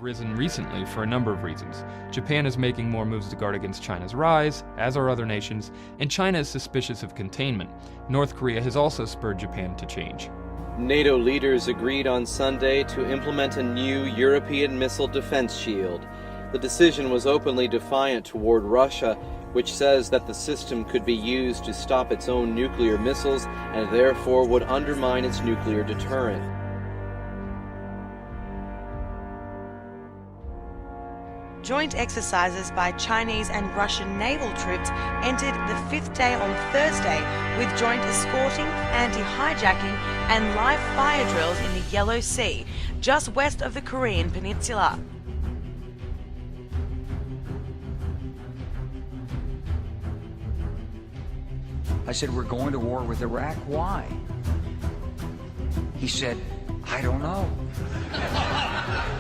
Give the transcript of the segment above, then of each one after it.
risen recently for a number of reasons. Japan is making more moves to guard against China's rise, as are other nations, and China is suspicious of containment. North Korea has also spurred Japan to change. NATO leaders agreed on Sunday to implement a new European missile defense shield. The decision was openly defiant toward Russia, which says that the system could be used to stop its own nuclear missiles and therefore would undermine its nuclear deterrent. Joint exercises by Chinese and Russian naval troops entered the fifth day on Thursday, with joint escorting, anti-hijacking and live fire drills in the Yellow Sea, just west of the Korean peninsula. I said, we're going to war with Iraq. Why? He said, I don't know.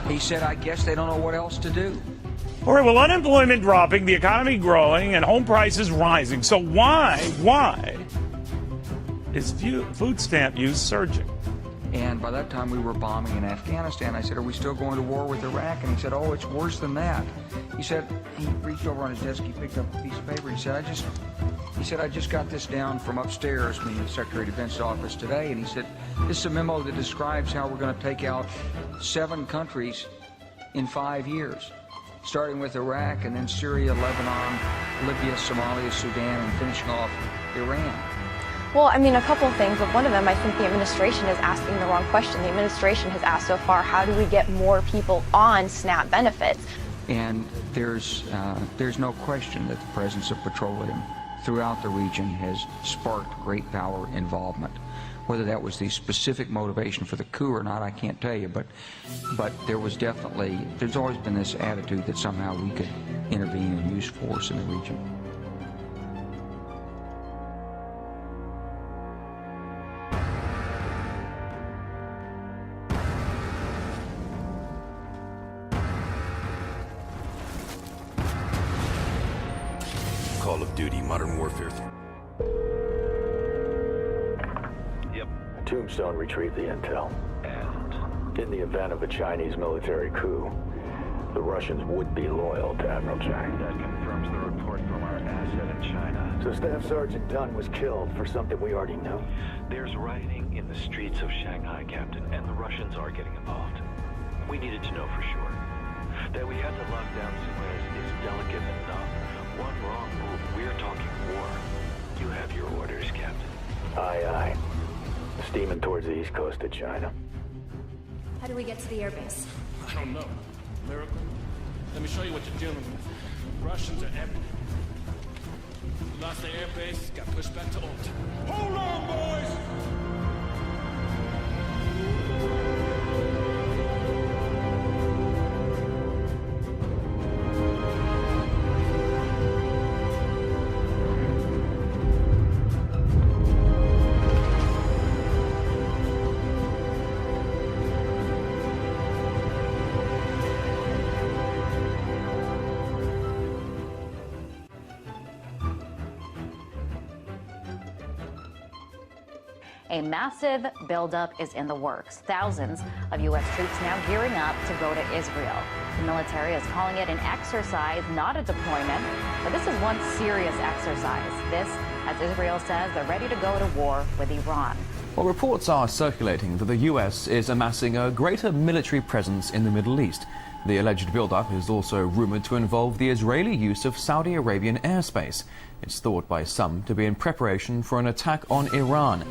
He said, I guess they don't know what else to do. All right, well, unemployment dropping, the economy growing, and home prices rising. So why is food stamp use surging? And by that time, we were bombing in Afghanistan. I said, are we still going to war with Iraq? And he said, oh, it's worse than that. He said, he reached over on his desk, he picked up a piece of paper. He said, I just got this down from upstairs, meaning the Secretary of Defense's office today. And he said, this is a memo that describes how we're going to take out 7 countries in 5 years, starting with Iraq and then Syria, Lebanon, Libya, Somalia, Sudan, and finishing off Iran. Well, I mean, a couple of things, but one of them, I think the administration is asking the wrong question. The administration has asked so far, how do we get more people on SNAP benefits? And there's no question that the presence of petroleum throughout the region has sparked great power involvement. Whether that was the specific motivation for the coup or not, I can't tell you, but there's always been this attitude that somehow we could intervene and use force in the region. Call of Duty Modern Warfare 3. Yep. Tombstone retrieved the intel. And in the event of a Chinese military coup, the Russians would be loyal to Admiral Chang. That confirms the report from our asset in China. So Staff Sergeant Dunn was killed for something we already knew? There's rioting in the streets of Shanghai, Captain, and the Russians are getting involved. We needed to know for sure. That we had to lock down Suez is delicate enough. One wrong move, we're talking war. You have your orders, Captain. Aye, aye. Steaming towards the east coast of China. How do we get to the airbase? I don't know. Miracle? Let me show you what you're dealing with. Russians are everywhere. We lost the airbase, got pushed back to Alta. Hold on, boys! A massive buildup is in the works. Thousands of U.S. troops now gearing up to go to Israel. The military is calling it an exercise, not a deployment. But this is one serious exercise. This, as Israel says, they're ready to go to war with Iran. Well, reports are circulating that the U.S. is amassing a greater military presence in the Middle East. The alleged buildup is also rumored to involve the Israeli use of Saudi Arabian airspace. It's thought by some to be in preparation for an attack on Iran.